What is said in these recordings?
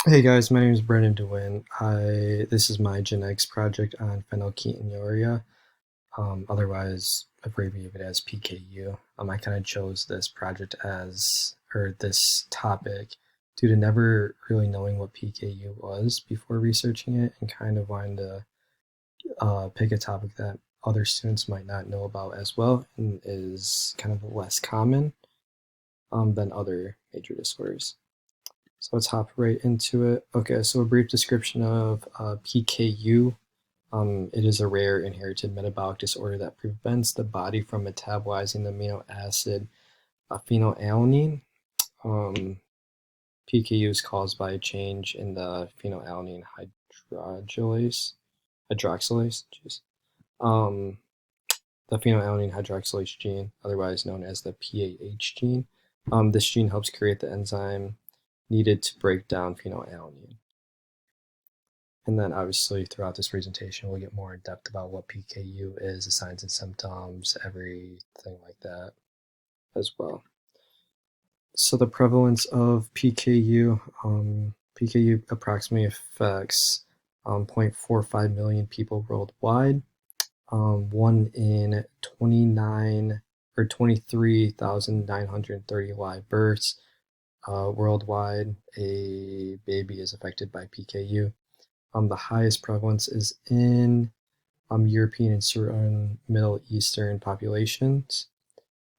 Hey guys, my name is Brendan DeWin. This is my genetics project on phenylketonuria, otherwise abbreviated as PKU. I kind of chose this project or this topic due to never really knowing what PKU was before researching it and kind of wanting to pick a topic that other students might not know about as well and is kind of less common than other major disorders. So let's hop right into it. Okay, so a brief description of PKU. It is a rare inherited metabolic disorder that prevents the body from metabolizing the amino acid phenylalanine. Um, PKU is caused by a change in the phenylalanine hydroxylase. Jeez. Um, the phenylalanine hydroxylase gene, otherwise known as the PAH gene. This gene helps create the enzyme needed to break down phenylalanine. And then obviously throughout this presentation, we'll get more in depth about what PKU is, the signs and symptoms, everything like that as well. So the prevalence of PKU approximately affects 0.45 million people worldwide. One in 29 or 23,930 live births worldwide, a baby is affected by PKU. The highest prevalence is in European and certain Middle Eastern populations.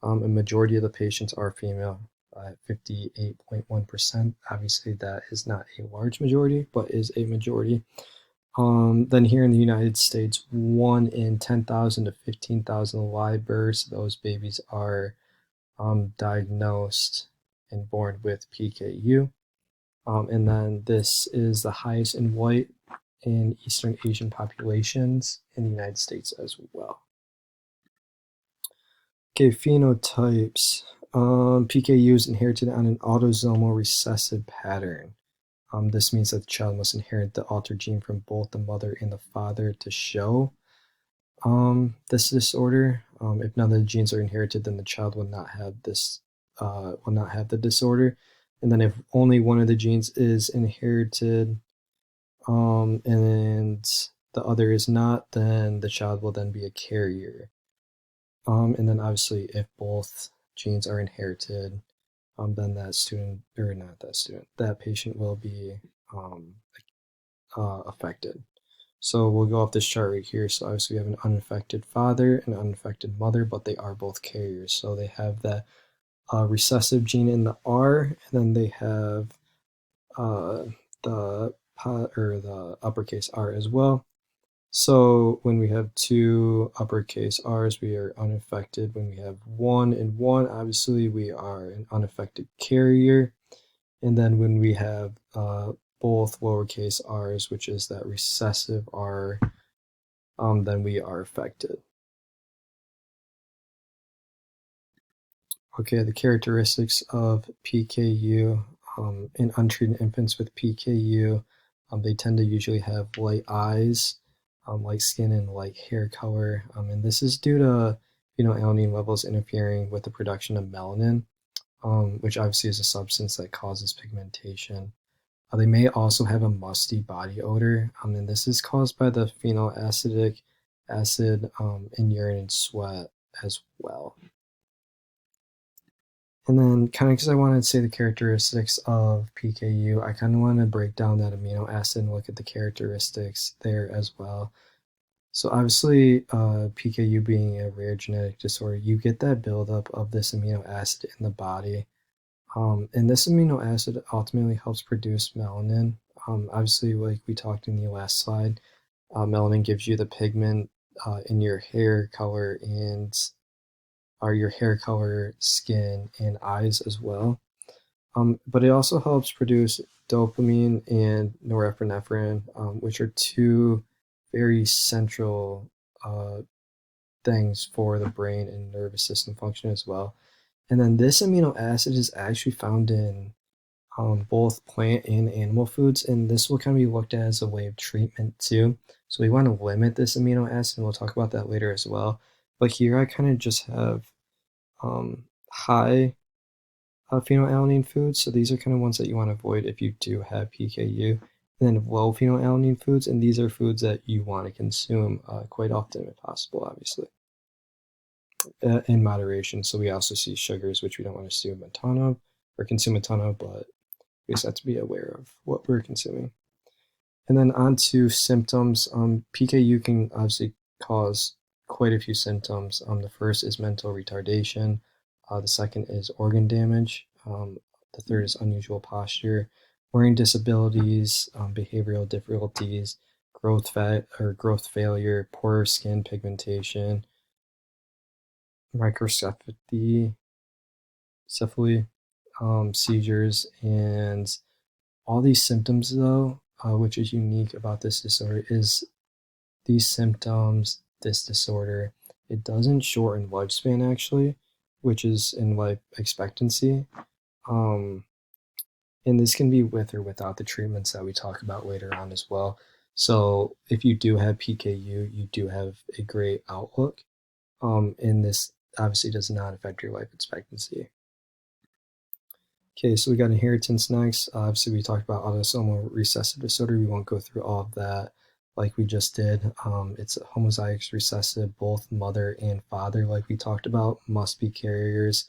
A majority of the patients are female at 58.1%. Obviously, that is not a large majority, but is a majority. Then here in the United States, 1 in 10,000 to 15,000 live births, those babies are diagnosed and born with PKU. And then this is the highest in white in Eastern Asian populations in the United States as well. Okay, phenotypes. PKU is inherited on an autosomal recessive pattern. This means that the child must inherit the altered gene from both the mother and the father to show this disorder. If none of the genes are inherited, then the child will not have the disorder. And then if only one of the genes is inherited, and the other is not, then the child will then be a carrier. And then obviously, if both genes are inherited, then that patient will be um, affected. So we'll go off this chart right here. So obviously, we have an unaffected father and an unaffected mother, but they are both carriers. So they have that recessive gene in the R, and then they have the the uppercase R as well. So when we have two uppercase R's, we are unaffected. When we have one and one, obviously we are an unaffected carrier. And then when we have both lowercase r's, which is that recessive R, then we are affected. Okay, the characteristics of PKU. In untreated infants with PKU, they tend to usually have light eyes, light skin, and light hair color. And this is due to phenylalanine levels interfering with the production of melanin, which obviously is a substance that causes pigmentation. They may also have a musty body odor, and this is caused by the phenylacetic acid in urine and sweat as well. And then kind of because I wanted to say the characteristics of PKU, I kind of want to break down that amino acid and look at the characteristics there as well. So obviously, PKU being a rare genetic disorder, you get that buildup of this amino acid in the body. And this amino acid ultimately helps produce melanin. Obviously, like we talked in the last slide, melanin gives you the pigment in your hair color and your hair color, skin, and eyes as well. But it also helps produce dopamine and norepinephrine, which are two very central things for the brain and nervous system function as well. And then this amino acid is actually found in both plant and animal foods, and this will kind of be looked at as a way of treatment too. So we want to limit this amino acid, and we'll talk about that later as well. But here I kind of just have high phenylalanine foods. So these are kind of ones that you want to avoid if you do have PKU. And then low phenylalanine foods, and these are foods that you want to consume quite often if possible, obviously, in moderation. So we also see sugars, which we don't want to consume a ton of, but we just have to be aware of what we're consuming. And then on to symptoms. PKU can obviously cause quite a few symptoms. The first is mental retardation. The second is organ damage. The third is unusual posture, learning disabilities, behavioral difficulties, growth failure, poor skin pigmentation, microcephaly, seizures, and all these symptoms, though, which is unique about this disorder, is these symptoms, this disorder, it doesn't shorten lifespan actually, which is in life expectancy. And this can be with or without the treatments that we talk about later on as well. So if you do have PKU, you do have a great outlook. And this obviously does not affect your life expectancy. Okay, so we got inheritance next. Obviously, we talked about autosomal recessive disorder. We won't go through all of that like we just did. It's homozygous recessive. Both mother and father, like we talked about, must be carriers.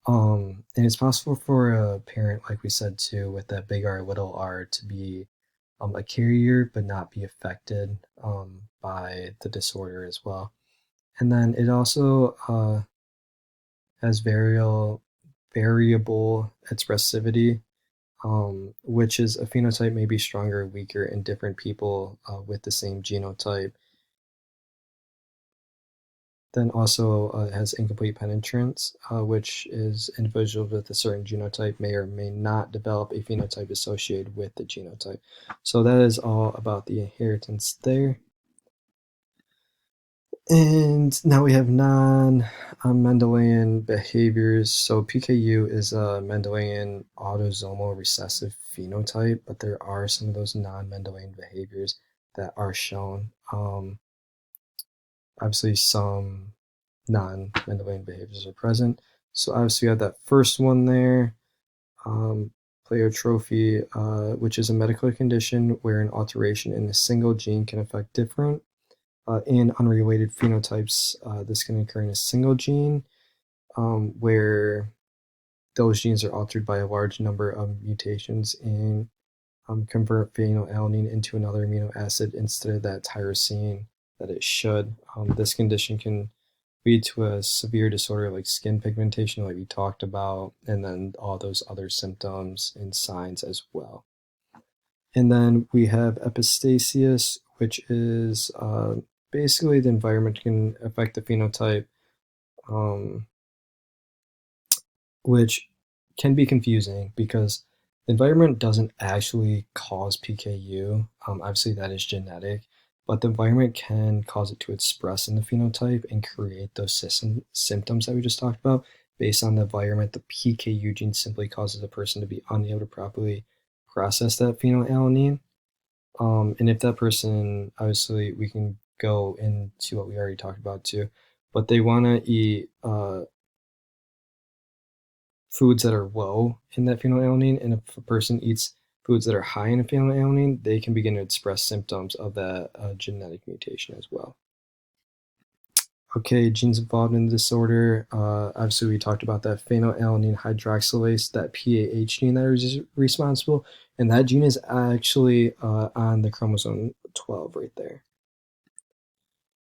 And it's possible for a parent, like we said too, with that big R, little r, to be a carrier but not be affected by the disorder as well. And then it also has variable expressivity, which is a phenotype may be stronger or weaker in different people with the same genotype. Then also has incomplete penetrance, which is individuals with a certain genotype may or may not develop a phenotype associated with the genotype. So that is all about the inheritance there. And now we have non-Mendelian behaviors. So PKU is a Mendelian autosomal recessive phenotype, but there are some of those non-Mendelian behaviors that are shown. Obviously, some non-Mendelian behaviors are present. So obviously, we have that first one there, pleiotrophy, which is a medical condition where an alteration in a single gene can affect different and unrelated phenotypes. This can occur in a single gene where those genes are altered by a large number of mutations and convert phenylalanine into another amino acid instead of that tyrosine that it should. This condition can lead to a severe disorder like skin pigmentation, like we talked about, and then all those other symptoms and signs as well. And then we have epistasias, which is basically the environment can affect the phenotype, which can be confusing because the environment doesn't actually cause PKU. Obviously, that is genetic, but the environment can cause it to express in the phenotype and create those symptoms that we just talked about. Based on the environment, the PKU gene simply causes a person to be unable to properly process that phenylalanine. And if that person, obviously, we can go into what we already talked about too, but they want to eat foods that are low in that phenylalanine, and if a person eats foods that are high in phenylalanine, they can begin to express symptoms of that genetic mutation as well. Okay, genes involved in the disorder. Obviously, we talked about that phenylalanine hydroxylase, that PAH gene that is responsible, and that gene is actually on the chromosome 12 right there.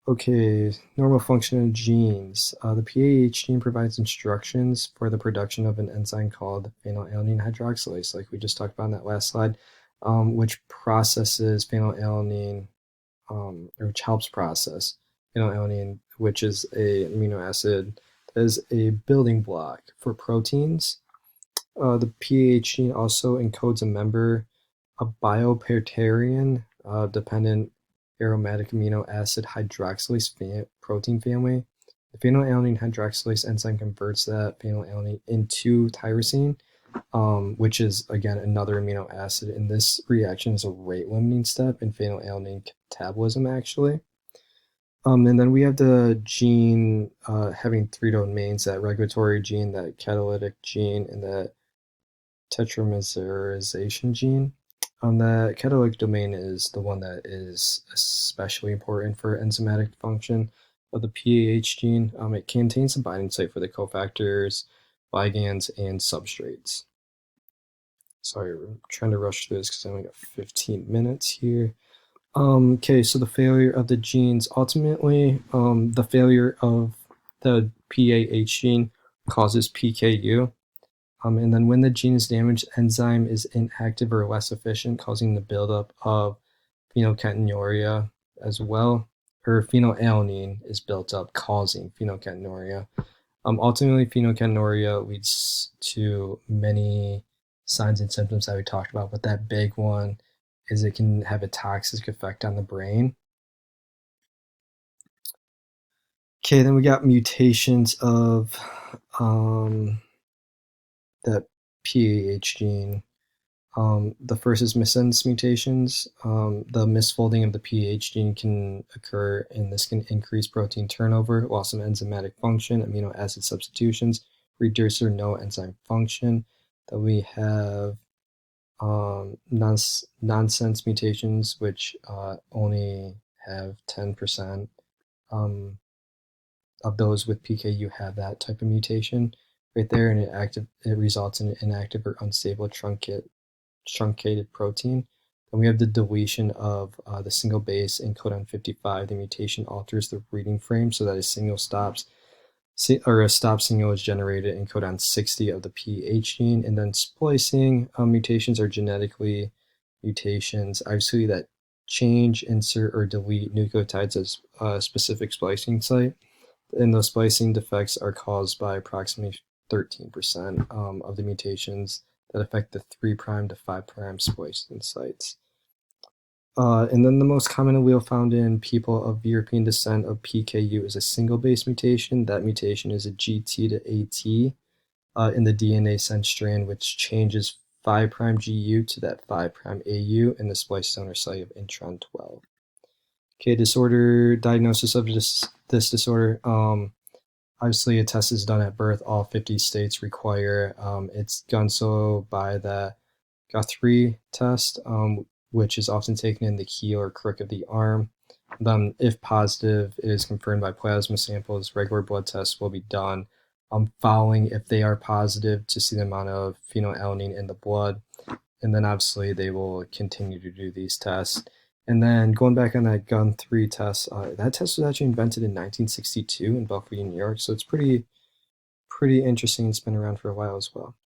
Okay, normal function of genes. The PAH gene provides instructions for the production of an enzyme called phenylalanine hydroxylase, like we just talked about in that last slide, which processes phenylalanine, or which helps process phenylalanine, which is a amino acid that is a building block for proteins. The PAH gene also encodes a member, a bioperitarian dependent aromatic amino acid hydroxylase protein family. The phenylalanine hydroxylase enzyme converts that phenylalanine into tyrosine, which is, again, another amino acid. And this reaction is a rate limiting step in phenylalanine catabolism, actually. And then we have the gene having three domains: that regulatory gene, that catalytic gene, and that tetramerization gene. The catalytic domain is the one that is especially important for enzymatic function of the PAH gene. It contains a binding site for the cofactors, ligands, and substrates. Sorry, I'm trying to rush through this because I only got 15 minutes here. Okay, so the failure of the genes, ultimately, the failure of the PAH gene causes PKU. And then when the gene is damaged, enzyme is inactive or less efficient, causing the buildup of phenylketonuria as well. Or phenylalanine is built up, causing phenylketonuria. Ultimately, phenylketonuria leads to many signs and symptoms that we talked about, but that big one is it can have a toxic effect on the brain. Okay, then we got mutations of that PAH gene. The first is missense mutations. The misfolding of the PAH gene can occur, and this can increase protein turnover, loss of enzymatic function, amino acid substitutions, reduce or no enzyme function. Then we have nonsense mutations, which only have 10% of those with PKU have that type of mutation right there, and it results in an inactive or unstable truncated protein. Then we have the deletion of the single base in codon 55. The mutation alters the reading frame so that a stop signal is generated in codon 60 of the PH gene. And then splicing mutations are genetically mutations, obviously, that change, insert, or delete nucleotides as a specific splicing site. And those splicing defects are caused by approximately 13% of the mutations that affect the 3' to 5' splicing sites. And then the most common allele found in people of European descent of PKU is a single base mutation. That mutation is a GT to AT in the DNA sense strand, which changes 5' GU to that 5' AU in the splice donor site of intron 12. Okay, diagnosis of this disorder. Obviously, a test is done at birth. All 50 states require. It's done so by the Guthrie test, which is often taken in the heel or crook of the arm. Then, if positive, it is confirmed by plasma samples. Regular blood tests will be done following if they are positive to see the amount of phenylalanine in the blood. And then, obviously, they will continue to do these tests. And then going back on that Guthrie test, that test was actually invented in 1962 in Buffalo, New York. So it's pretty interesting. It's been around for a while as well.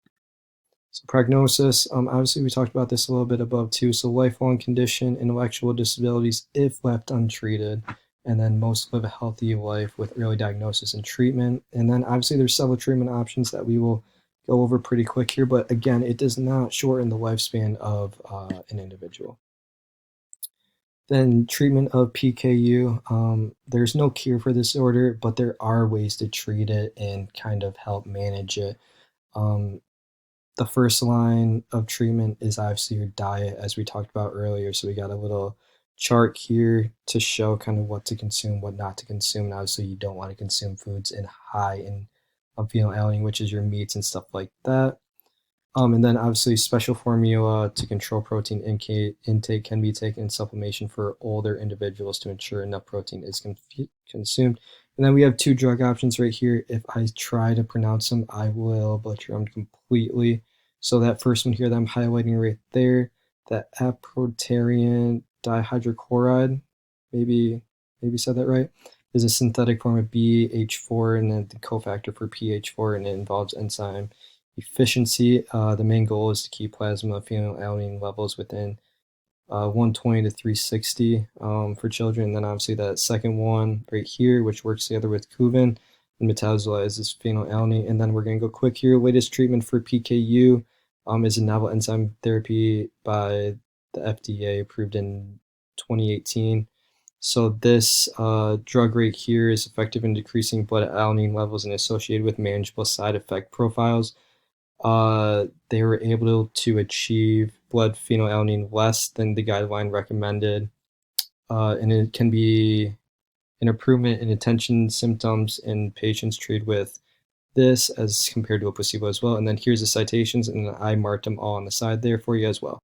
So prognosis, obviously we talked about this a little bit above too. So lifelong condition, intellectual disabilities if left untreated, and then most live a healthy life with early diagnosis and treatment. And then obviously there's several treatment options that we will go over pretty quick here, but again, it does not shorten the lifespan of an individual. Then treatment of PKU. There's no cure for this disorder, but there are ways to treat it and kind of help manage it. The first line of treatment is obviously your diet, as we talked about earlier. So we got a little chart here to show kind of what to consume, what not to consume. And obviously, you don't want to consume foods high in phenylalanine, which is your meats and stuff like that. And then obviously special formula to control protein intake can be taken in supplementation for older individuals to ensure enough protein is consumed. And then we have two drug options right here. If I try to pronounce them, I will butcher them completely. So that first one here that I'm highlighting right there, that aproterian dihydrochloride, maybe said that right, is a synthetic form of BH4 and then the cofactor for PH4, and it involves enzyme efficiency. The main goal is to keep plasma phenylalanine levels within 120 to 360 for children. And then obviously that second one right here, which works together with Kuvan and metabolizes phenylalanine. And then we're going to go quick here. Latest treatment for PKU is a novel enzyme therapy by the FDA, approved in 2018. So this drug right here is effective in decreasing blood alanine levels and associated with manageable side effect profiles. They were able to achieve blood phenylalanine less than the guideline recommended, and it can be an improvement in attention symptoms in patients treated with this as compared to a placebo as well. And then here's the citations, and I marked them all on the side there for you as well.